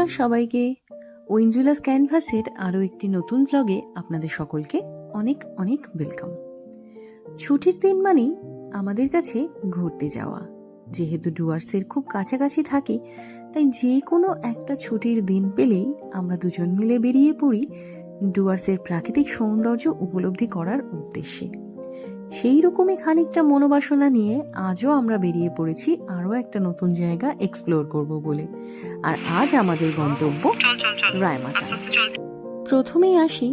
নমস্কার সবাইকে। ওয়েঞ্জুলাস ক্যানভাসের আরও একটি নতুন ব্লগে আপনাদের সকলকে অনেক অনেক ওয়েলকাম। ছুটির দিন মানেই আমাদের কাছে ঘুরতে যাওয়া। যেহেতু ডুয়ার্সের খুব কাছাকাছি থাকি, তাই যে কোনো একটা ছুটির দিন পেলেই আমরা দুজন মিলে বেরিয়ে পড়ি ডুয়ার্সের প্রাকৃতিক সৌন্দর্য উপলব্ধি করার উদ্দেশ্যে। সেই রকমই খানিকটা মনোবাসনা নিয়ে আজও আমরা বেরিয়ে পড়েছি আরও একটা নতুন জায়গা এক্সপ্লোর করব বলে। আর আজ আমাদের গন্তব্য রায়মাটাং। প্রথমেই আসি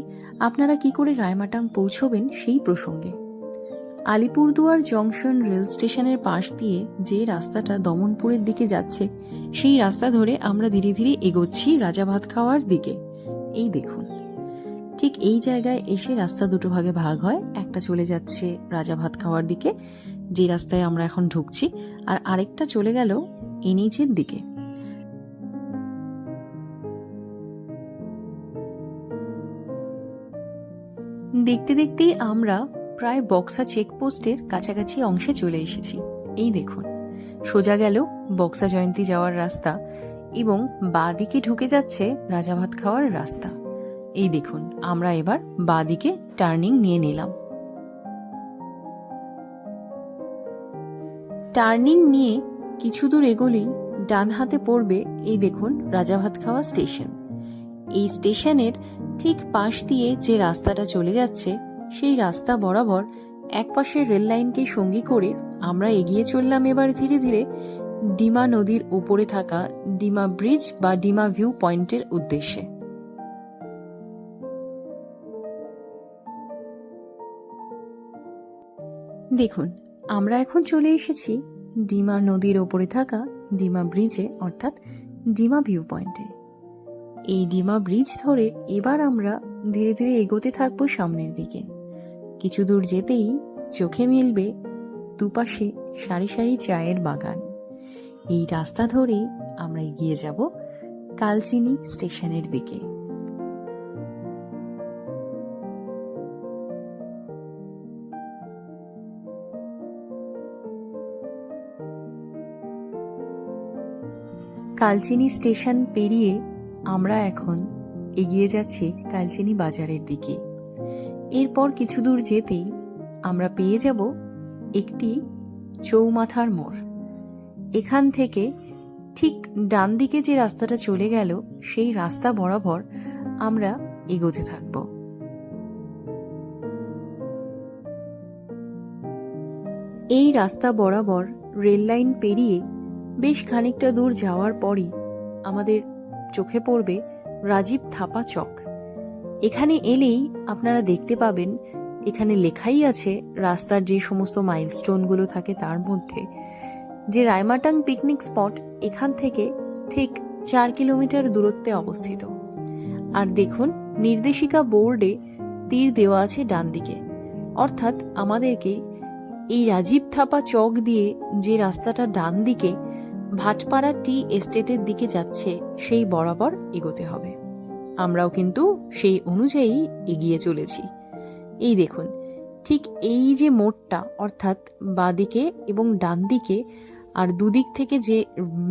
আপনারা কি করে রায়মাটাং পৌঁছবেন সেই প্রসঙ্গে। আলিপুরদুয়ার জংশন রেল স্টেশনের পাশ দিয়ে যে রাস্তাটা দমনপুরের দিকে যাচ্ছে, সেই রাস্তা ধরে আমরা ধীরে ধীরে এগোচ্ছি রাজাভাতখাওয়ার দিকে। এই দেখুন, ঠিক এই জায়গায় এসে রাস্তা দুটো ভাগে ভাগ হয়। একটা চলে যাচ্ছে রাজাভাতখাওয়ার দিকে, যে রাস্তায় আমরা এখন ঢুকছি, আর আরেকটা চলে গেল এনএইচের দিকে। দেখতে দেখতেই আমরা প্রায় বক্সা চেকপোস্টের কাছাকাছি অংশে চলে এসেছি। এই দেখুন, সোজা গেল বক্সা জয়ন্তী যাওয়ার রাস্তা এবং বাঁ দিকে ঢুকে যাচ্ছে রাজাভাতখাওয়ার রাস্তা। এই দেখুন, আমরা এবার বাঁ দিকে টার্নিং নিয়ে নিলাম। টার্নিং নিয়ে কিছু দূর এগোলেই ডান হাতে পড়বে এই দেখুন রাজাভাতখাওয়া স্টেশন। এই স্টেশনের ঠিক পাশ দিয়ে যে রাস্তাটা চলে যাচ্ছে, সেই রাস্তা বরাবর একপাশে রেল লাইনকে সঙ্গী করে আমরা এগিয়ে চললাম এবার ধীরে ধীরে ডিমা নদীর উপরে থাকা ডিমা ব্রিজ বা ডিমা ভিউ পয়েন্টের উদ্দেশ্যে। দেখুন, আমরা এখন চলে এসেছি ডিমা নদীর ওপরে থাকা ডিমা ব্রিজে, অর্থাৎ ডিমা ভিউ পয়েন্টে। এই ডিমা ব্রিজ ধরে এবার আমরা ধীরে ধীরে এগোতে থাকবো সামনের দিকে। কিছু দূর যেতেই চোখে মিলবে দুপাশে সারি সারি চায়ের বাগান। এই রাস্তা ধরেই আমরা এগিয়ে যাব কালচিনি স্টেশনের দিকে। কালচিনি স্টেশন পেরিয়ে আমরা এখন এগিয়ে যাচ্ছি কালচিনি বাজারের দিকে। এরপর কিছু দূর যেতেই আমরা পেয়ে যাব একটি চৌমাথার মোড়। এখান থেকে ঠিক ডান দিকে যে রাস্তাটা চলে গেল, সেই রাস্তা বরাবর আমরা এগোতে থাকব। এই রাস্তা বরাবর রেল লাইন পেরিয়ে বেশ খানিকটা দূর যাওয়ার পরই আমাদের চোখে পড়বে রাজীব থাপা চক। এখানে এলেই আপনারা দেখতে পাবেন, এখানে লেখাই আছে রাস্তার যে সমস্ত মাইলস্টোনগুলো থাকে তার মধ্যে যে রায়মাটাং পিকনিক স্পট এখান থেকে ঠিক 4 কিলোমিটার দূরত্বে অবস্থিত। আর দেখুন, নির্দেশিকা বোর্ডে তীর দেওয়া আছে ডান দিকে, অর্থাৎ আমাদেরকে এই রাজীব থাপা চক দিয়ে যে রাস্তাটা ডান দিকে ভাটপাড়া টি এস্টেটের দিকে যাচ্ছে, সেই বরাবর এগোতে হবে। আমরাও কিন্তু সেই অনুযায়ী এগিয়ে চলেছি। এই দেখুন, ঠিক এই যে মোড়টা, অর্থাৎ বাঁদিকে এবং ডান দিকে আর দুদিক থেকে যে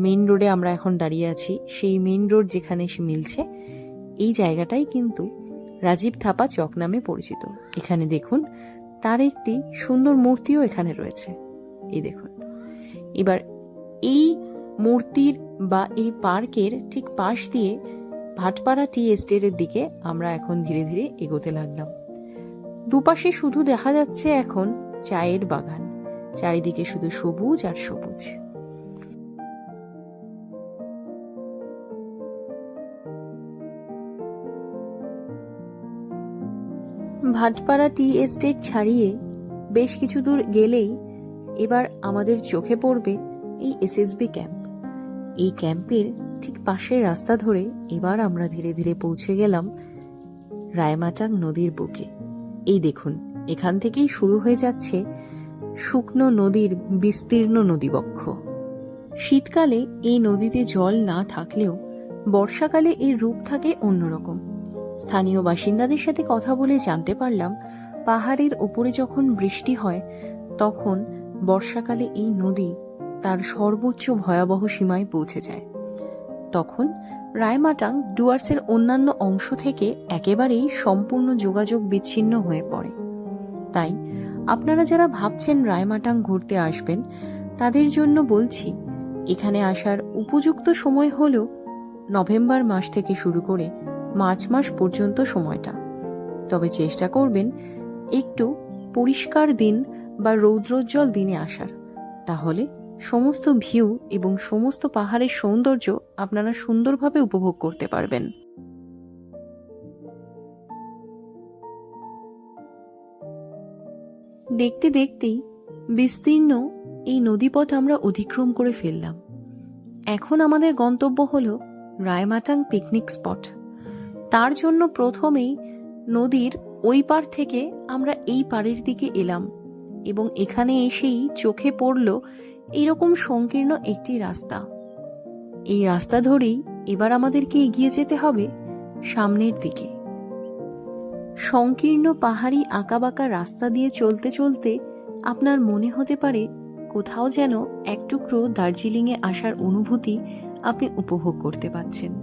মেন রোডে আমরা এখন দাঁড়িয়ে আছি, সেই মেন রোড যেখানে এসে মিলছে, এই জায়গাটাই কিন্তু রাজীব থাপা চক নামে পরিচিত। এখানে দেখুন, তার একটি সুন্দর মূর্তিও এখানে রয়েছে। এই দেখুন, এবার এই মূর্তির বা এই পার্কের ঠিক পাশ দিয়ে ভাটপাড়া টি এস্টেটের দিকে আমরা এখন ধীরে ধীরে এগোতে লাগলাম। দুপাশে শুধু দেখা যাচ্ছে এখন চায়ের বাগান, চারিদিকে শুধু সবুজ আর সবুজ। ভাটপাড়া টি এস্টেট ছাড়িয়ে বেশ কিছু দূর গেলেই এবার আমাদের চোখে পড়বে এই এসএসবি ক্যাম্প। এই ক্যাম্পের ঠিক পাশের রাস্তা ধরে এবার আমরা ধীরে ধীরে পৌঁছে গেলাম রায়মাটাং নদীর বুকে। এই দেখুন, এখান থেকেই শুরু হয়ে যাচ্ছে শুকনো নদীর বিস্তীর্ণ নদীবক্ষ। শীতকালে এই নদীতে জল না থাকলেও বর্ষাকালে এর রূপ থাকে অন্যরকম। স্থানীয় বাসিন্দাদের সাথে কথা বলে জানতে পারলাম, পাহাড়ের ওপরে যখন বৃষ্টি হয় তখন বর্ষাকালে এই নদী তার সর্বোচ্চ ভয়াবহ সীমায় পৌঁছে যায়। তখন রায়মাটাং ডুয়ার্সের অন্যান্য অংশ থেকে একেবারেই সম্পূর্ণ যোগাযোগ বিচ্ছিন্ন হয়ে পড়ে। তাই আপনারা যারা ভাবছেন রায়মাটাং ঘুরতে আসবেন, তাদের জন্য বলছি, এখানে আসার উপযুক্ত সময় হল নভেম্বর মাস থেকে শুরু করে মার্চ মাস পর্যন্ত সময়টা। তবে চেষ্টা করবেন একটু পরিষ্কার দিন বা রৌদ্রোজ্জ্বল দিনে আসার, তাহলে সমস্ত ভিউ এবং সমস্ত পাহাড়ের সৌন্দর্য আপনারা সুন্দরভাবে উপভোগ করতে পারবেন। দেখতে দেখতেই বিস্তীর্ণ এই নদীপথ আমরা অতিক্রম করে ফেললাম। এখন আমাদের গন্তব্য হল রায়মাটাং পিকনিক স্পট। তার জন্য প্রথমেই নদীর ওই পার থেকে আমরা এই পাড়ের দিকে এলাম এবং এখানে এসেই চোখে পড়ল এইরকম সংকীর্ণ একটি রাস্তা। এই রাস্তা ধরেই এবার আমাদেরকে এগিয়ে যেতে হবে সামনের দিকে। সংকীর্ণ পাহাড়ি আঁকাবাঁকা রাস্তা দিয়ে চলতে চলতে আপনার মনে হতে পারে কোথাও যেন এক টুকরো দার্জিলিংয়ে আসার অনুভূতি আপনি উপভোগ করতে পাচ্ছেন।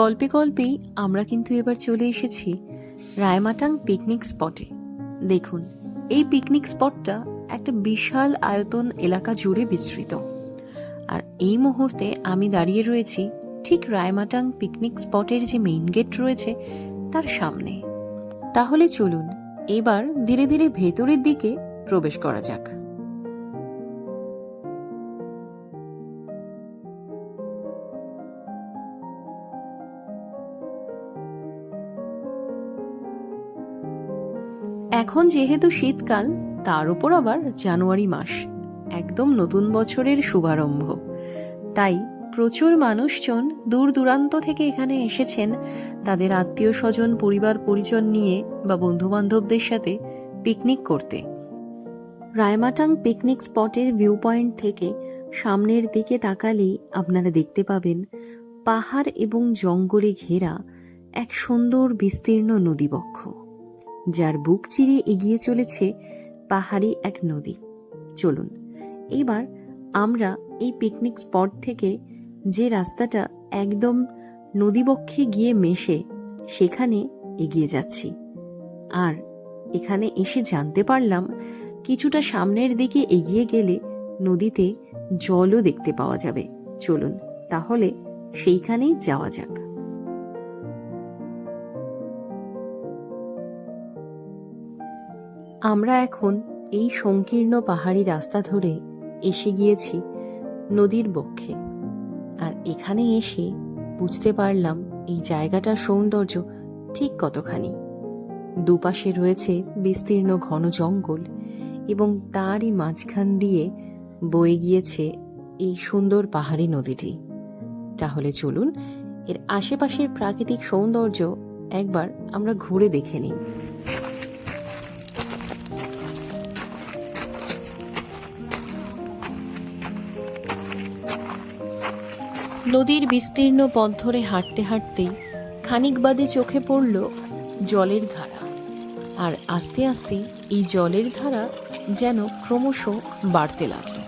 গল্পে গল্পেই আমরা কিন্তু এবার চলে এসেছি রায়মাটাং পিকনিক স্পটে। দেখুন, এই পিকনিক স্পটটা একটা বিশাল আয়তন এলাকা জুড়ে বিস্তৃত, আর এই মুহূর্তে আমি দাঁড়িয়ে রয়েছি ঠিক রায়মাটাং পিকনিক স্পটের যে মেইন গেট রয়েছে তার সামনে। তাহলে চলুন এবার ধীরে ধীরে ভেতরের দিকে প্রবেশ করা যাক। এখন যেহেতু শীতকাল, তার উপর আবার জানুয়ারি মাস, একদম নতুন বছরের শুভারম্ভ, তাই প্রচুর মানুষজন দূর দূরান্ত থেকে এখানে এসেছেন তাদের আত্মীয় স্বজন পরিবার পরিজন নিয়ে বা বন্ধু বান্ধবদের সাথে পিকনিক করতে। রায়মাটাং পিকনিক স্পটের ভিউ পয়েন্ট থেকে সামনের দিকে তাকালেই আপনারা দেখতে পাবেন পাহাড় এবং জঙ্গলে ঘেরা এক সুন্দর বিস্তীর্ণ নদীবক্ষ, যার বুক চিরে এগিয়ে চলেছে পাহাড়ি এক নদী। চলুন এবার আমরা এই পিকনিক স্পট থেকে যে রাস্তাটা একদম নদীবক্ষে গিয়ে মেশে সেখানে এগিয়ে যাচ্ছি। আর এখানে এসে জানতে পারলাম কিছুটা সামনের দিকে এগিয়ে গেলে নদীতে জলও দেখতে পাওয়া যাবে। চলুন তাহলে সেইখানেই যাওয়া যাক। আমরা এখন এই সংকীর্ণ পাহাড়ি রাস্তা ধরে এসে গিয়েছি নদীর বক্ষে, আর এখানে এসে বুঝতে পারলাম এই জায়গাটার সৌন্দর্য ঠিক কতখানি। দুপাশে রয়েছে বিস্তীর্ণ ঘন জঙ্গল এবং তারই মাঝখান দিয়ে বয়ে গিয়েছে এই সুন্দর পাহাড়ি নদীটি। তাহলে চলুন এর আশেপাশের প্রাকৃতিক সৌন্দর্য একবার আমরা ঘুরে দেখে নিই। নদীর বিস্তীর্ণ পথ ধরে হাঁটতে হাঁটতেই খানিক বাদে চোখে পড়ল জলের ধারা, আর আস্তে আস্তে এই জলের ধারা যেন ক্রমশ বাড়তে লাগলো।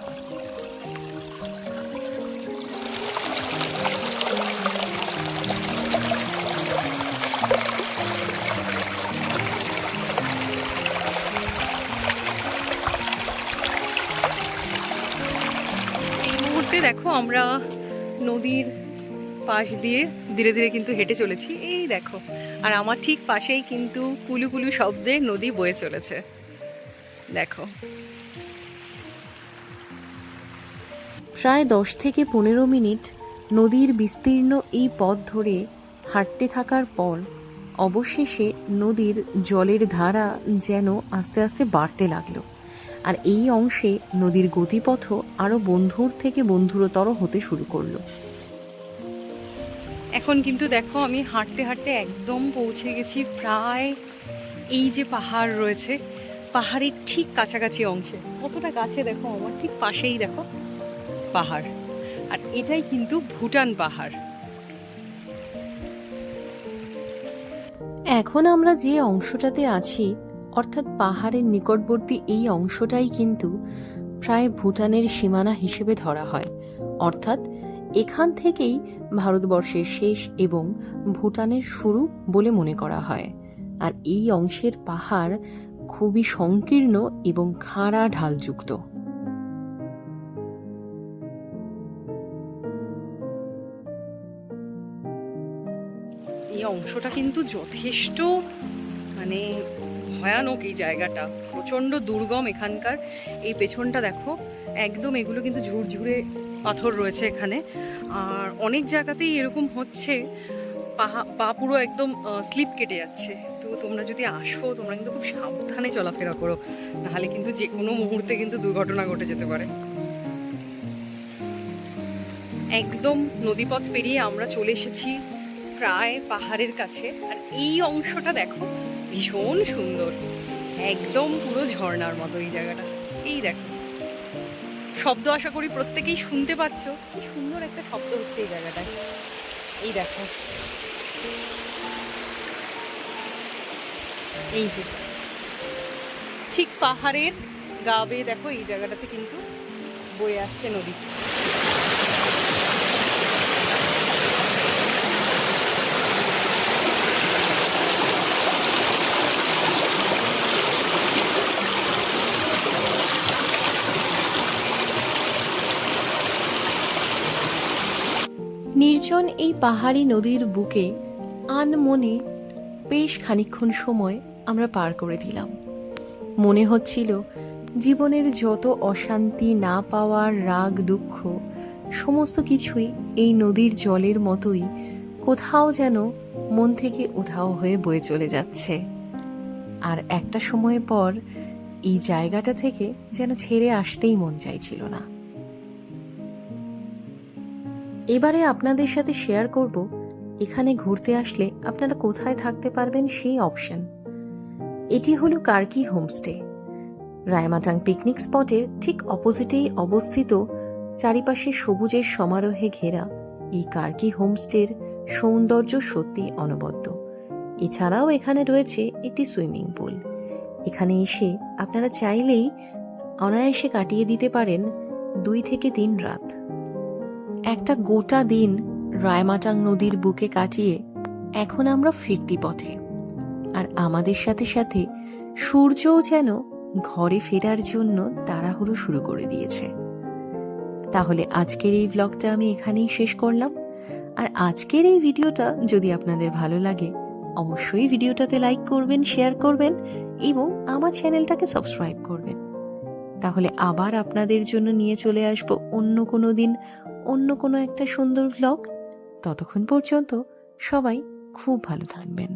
এই মুহূর্তে দেখো আমরা নদীর পাশ দিয়ে ধীরে ধীরে কিন্তু হেঁটে চলেছি, এই দেখো। আর আমার ঠিক পাশেই কিন্তু কুলু কুলু শব্দে নদী বয়ে চলেছে, দেখো। প্রায় 10 থেকে 15 মিনিট নদীর বিস্তীর্ণ এই পথ ধরে হাঁটতে থাকার পর অবশেষে নদীর জলের ধারা যেন আস্তে আস্তে বাড়তে লাগলো, আর এই অংশে নদীর গতিপথও আরো বন্ধুর থেকে বন্ধুরতর হতে শুরু করলো। এখন কিন্তু দেখো আমি হাঁটতে হাঁটতে একদম পৌঁছে গেছি প্রায় এই যে পাহাড় রয়েছে, পাহাড়ের ঠিক কাছাকাছি অংশে। কতটা কাছে দেখো, আমার ঠিক পাশেই দেখো পাহাড়, আর এটাই কিন্তু ভুটান পাহাড়। এখন আমরা যে অংশটাতে আছি অর্থাৎ পাহাড়ের নিকটবর্তী এই অংশটাই কিন্তু প্রায় ভুটানের সীমানা হিসেবে ধরা হয়। অর্থাৎ এখান থেকেই ভারতবর্ষের শেষ এবং ভুটানের শুরু বলে মনে করা হয়। আর এই অংশের পাহাড় খুবই সংকীর্ণ এবং খাড়া ঢালযুক্ত। এই অংশটা কিন্তু যথেষ্ট মানে ভয়ানক। এই জায়গাটা প্রচণ্ড দুর্গম এখানকার। এই পেছনটা দেখো, একদম এগুলো কিন্তু ঝুরঝুরে পাথর রয়েছে এখানে। আর অনেক জায়গাতেই এরকম হচ্ছে, পা পুরো একদম স্লিপ কেটে যাচ্ছে। তো তোমরা যদি আসো, তোমরা কিন্তু খুব সাবধানে চলাফেরা করো, নাহলে কিন্তু যে কোনো মুহূর্তে কিন্তু দুর্ঘটনা ঘটে যেতে পারে। একদম নদীপথ পেরিয়ে আমরা চলে এসেছি প্রায় পাহাড়ের কাছে। আর এই অংশটা দেখো, ভীষণ সুন্দর, একদম পুরো ঝর্ণার মতো এই জায়গাটা। এই দেখো, শব্দ আশা করি প্রত্যেকেই শুনতে পাচ্ছ, কি সুন্দর একটা শব্দ হচ্ছে এই জায়গাটায়। এই দেখো, এই যে ঠিক পাহাড়ের গা বেয়ে দেখো, এই জায়গাটাতে কিন্তু বয়ে আসছে নদী। নির্জন এই পাহাড়ি নদীর বুকে আনমনে বেশ খানিকক্ষণ সময় আমরা পার করে দিলাম। মনে হচ্ছিল জীবনের যত অশান্তি, না পাওয়ার রাগ, দুঃখ সমস্ত কিছুই এই নদীর জলের মতোই কোথাও যেন মন থেকে উধাও হয়ে বয়ে চলে যাচ্ছে। আর একটা সময় পর এই জায়গাটা থেকে যেন ছেড়ে আসতেই মন চাইছিল না। এবারে আপনাদের সাথে শেয়ার করব এখানে ঘুরতে আসলে আপনারা কোথায় থাকতে পারবেন সেই অপশন। এটি হলো কার্কি হোমস্টে। রায়মাটাং পিকনিক স্পটের ঠিক অপোজিটেই অবস্থিত, চারিপাশে সবুজের সমারোহে ঘেরা এই কার্কি হোমস্টের সৌন্দর্য সত্যি অনবদ্য। এছাড়াও এখানে রয়েছে একটি সুইমিং পুল। এখানে এসে আপনারা চাইলেই অনায়াসে কাটিয়ে দিতে পারেন 2 থেকে 3 রাত। একটা গোটা দিন রায়মাটাং নদীর বুকে কাটিয়ে এখন আমরা ফিরতি পথে। আর আমাদের সাথে সাথে সূর্যও যেন ঘরে ফেরার জন্য তাড়াহুড়ো শুরু করে দিয়েছে। তাহলে আজকের এই ব্লগটা আমি এখানেই শেষ করলাম। আর আজকের এই ভিডিওটা যদি আপনাদের ভালো লাগে, অবশ্যই ভিডিওটাতে লাইক করবেন, শেয়ার করবেন এবং আমার চ্যানেলটাকে সাবস্ক্রাইব করবেন। তাহলে আবার আপনাদের জন্য নিয়ে চলে আসবো অন্য কোনো দিন অন্য কোনো একটা সুন্দর ব্লগ। ততক্ষণ পর্যন্ত সবাই খুব ভালো থাকবেন।